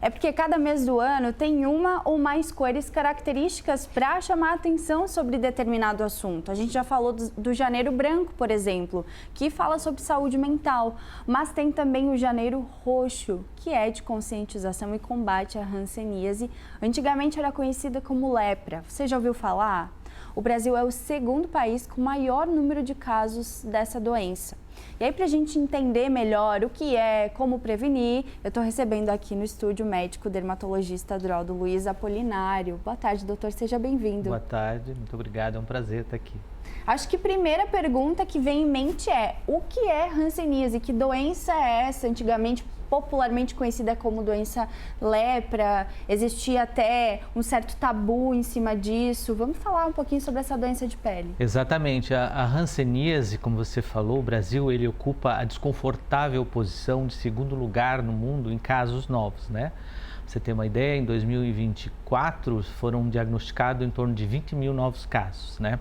É porque cada mês do ano tem uma ou mais cores características para chamar a atenção sobre determinado assunto. A gente já falou do Janeiro Branco, por exemplo, que fala sobre saúde mental, mas tem também o Janeiro Roxo, que é de conscientização e combate à hanseníase. Antigamente era conhecida como lepra. Você já ouviu falar? O Brasil é o segundo país com maior número de casos dessa doença. E aí, para a gente entender melhor o que é, como prevenir, eu estou recebendo aqui no estúdio o médico dermatologista Adroaldo Luiz Apolinário. Boa tarde, doutor, seja bem-vindo. Boa tarde, muito obrigado, é um prazer estar aqui. Acho que a primeira pergunta que vem em mente é: o que é hanseníase? Que doença é essa? Antigamente, popularmente conhecida como doença lepra, existia até um certo tabu em cima disso. Vamos falar um pouquinho sobre essa doença de pele. Exatamente, a hanseníase, como você falou, o Brasil ele ocupa a desconfortável posição de segundo lugar no mundo em casos novos, né? Pra você ter uma ideia, em 2024 foram diagnosticados em torno de 20 mil novos casos, né?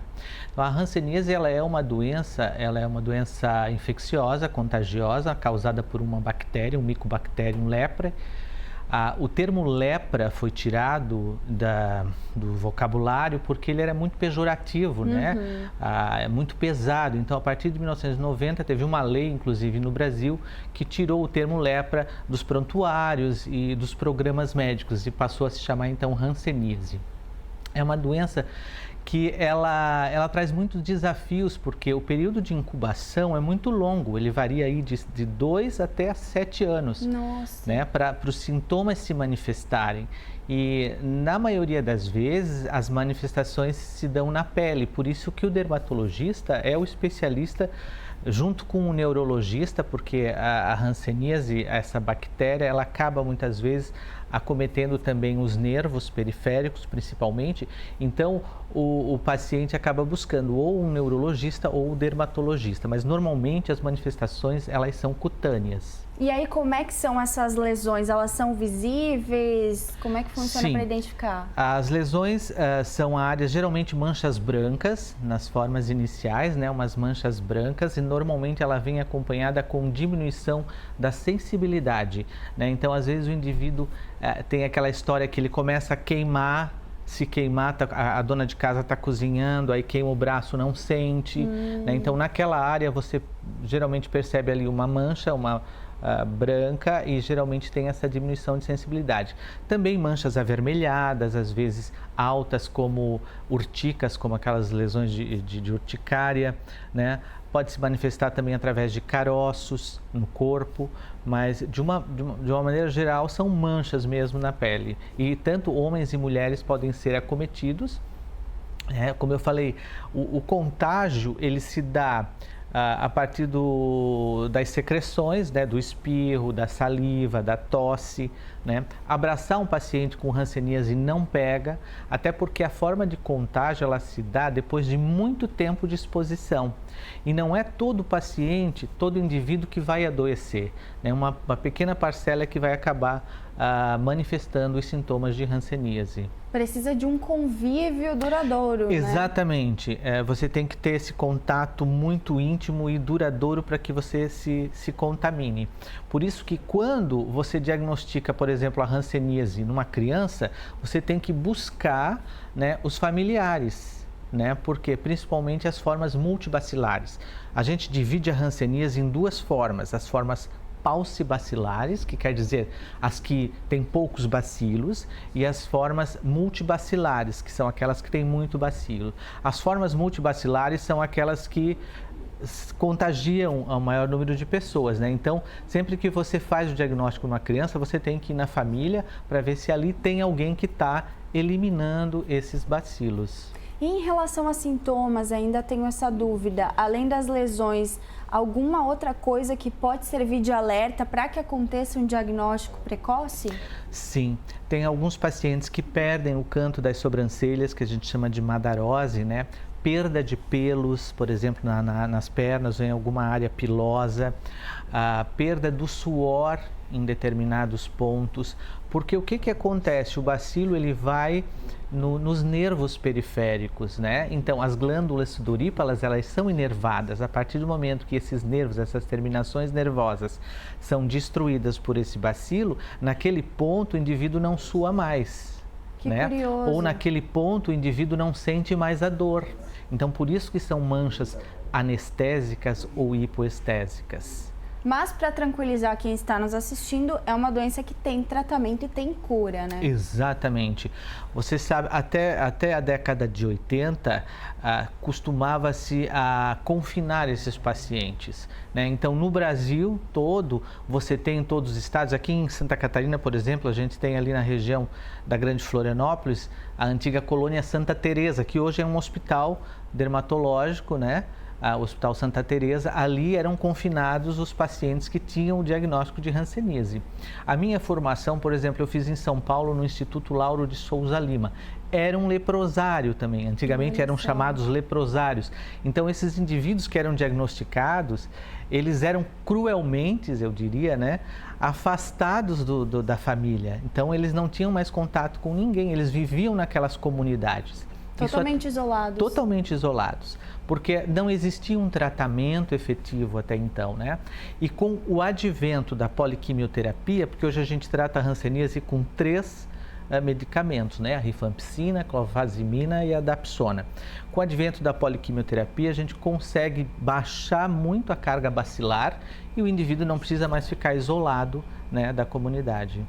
Então, a hanseníase ela é uma doença infecciosa, contagiosa, causada por uma bactéria, um Mycobacterium leprae. O termo lepra foi tirado do vocabulário porque ele era muito pejorativo, né? É muito pesado. Então, a partir de 1990, teve uma lei, inclusive no Brasil, que tirou o termo lepra dos prontuários e dos programas médicos e passou a se chamar, então, hanseníase. É uma doença que ela traz muitos desafios, porque o período de incubação é muito longo, ele varia aí de 2 até 7 anos. Nossa. Né, para os sintomas se manifestarem. E na maioria das vezes as manifestações se dão na pele, por isso que o dermatologista é o especialista junto com o neurologista, porque a hanseníase, essa bactéria, ela acaba muitas vezes acometendo também os nervos periféricos, principalmente. Então, o paciente acaba buscando ou um neurologista ou um dermatologista, mas normalmente as manifestações, elas são cutâneas. E aí, como é que são essas lesões? Elas são visíveis? Como é que funciona para identificar? As lesões são áreas, geralmente manchas brancas, nas formas iniciais, né? Umas manchas brancas, e normalmente ela vem acompanhada com diminuição da sensibilidade, né? Então, às vezes o indivíduo tem aquela história que ele começa a queimar, se queimar, a dona de casa está cozinhando, aí queima o braço, não sente, né? Então, naquela área você geralmente percebe ali uma mancha, branca, e geralmente tem essa diminuição de sensibilidade. Também manchas avermelhadas, às vezes altas, como urticas, como aquelas lesões de urticária, né? Pode se manifestar também através de caroços no corpo, mas de uma maneira geral são manchas mesmo na pele. E tanto homens e mulheres podem ser acometidos. Como eu falei, o contágio ele se dá a partir das secreções, né, do espirro, da saliva, da tosse, né? Abraçar um paciente com hanseníase não pega, até porque a forma de contágio ela se dá depois de muito tempo de exposição. E não é todo paciente, todo indivíduo que vai adoecer, né? Uma pequena parcela que vai acabar manifestando os sintomas de hanseníase. Precisa de um convívio duradouro, Exatamente. Né? Você tem que ter esse contato muito íntimo e duradouro para que você se contamine. Por isso que quando você diagnostica, por exemplo, a hanseníase numa criança, você tem que buscar, né, os familiares, né? Porque principalmente as formas multibacilares. A gente divide a hanseníase em duas formas: as formas paucibacilares, que quer dizer as que têm poucos bacilos, e as formas multibacilares, que são aquelas que têm muito bacilo. As formas multibacilares são aquelas que contagiam ao maior número de pessoas, né? Então, sempre que você faz o diagnóstico numa criança, você tem que ir na família para ver se ali tem alguém que está eliminando esses bacilos. E em relação a sintomas, ainda tenho essa dúvida. Além das lesões, alguma outra coisa que pode servir de alerta para que aconteça um diagnóstico precoce? Sim, tem alguns pacientes que perdem o canto das sobrancelhas, que a gente chama de madarose, né? Perda de pelos, por exemplo, nas pernas ou em alguma área pilosa, a perda do suor, em determinados pontos, porque o que acontece? O bacilo ele vai nos nervos periféricos, né? Então as glândulas sudoríparas elas são inervadas. A partir do momento que esses nervos, essas terminações nervosas são destruídas por esse bacilo, naquele ponto o indivíduo não sua mais. Que né? curioso. Ou naquele ponto o indivíduo não sente mais a dor. Então por isso que são manchas anestésicas ou hipoestésicas. Mas, para tranquilizar quem está nos assistindo, é uma doença que tem tratamento e tem cura, né? Exatamente. Você sabe, até a década de 80, costumava-se a confinar esses pacientes, né? Então, no Brasil todo, você tem em todos os estados, aqui em Santa Catarina, por exemplo, a gente tem ali na região da Grande Florianópolis, a antiga colônia Santa Teresa, que hoje é um hospital dermatológico, né? O Hospital Santa Teresa, ali eram confinados os pacientes que tinham o diagnóstico de hanseníase. A minha formação, por exemplo, eu fiz em São Paulo no Instituto Lauro de Souza Lima. Era um leprosário também, antigamente eram chamados leprosários. Então esses indivíduos que eram diagnosticados, eles eram cruelmente, eu diria, né, afastados da família. Então eles não tinham mais contato com ninguém, eles viviam naquelas comunidades. Totalmente isolados. Totalmente isolados, porque não existia um tratamento efetivo até então, né? E com o advento da poliquimioterapia, porque hoje a gente trata a hanseníase com 3 medicamentos, né? A rifampicina, a clofazimina e a dapsona. Com o advento da poliquimioterapia, a gente consegue baixar muito a carga bacilar e o indivíduo não precisa mais ficar isolado, né, da comunidade.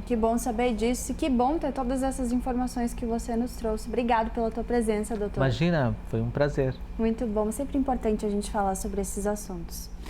Que bom saber disso e que bom ter todas essas informações que você nos trouxe. Obrigado pela tua presença, doutor. Imagina, foi um prazer. Muito bom, sempre importante a gente falar sobre esses assuntos.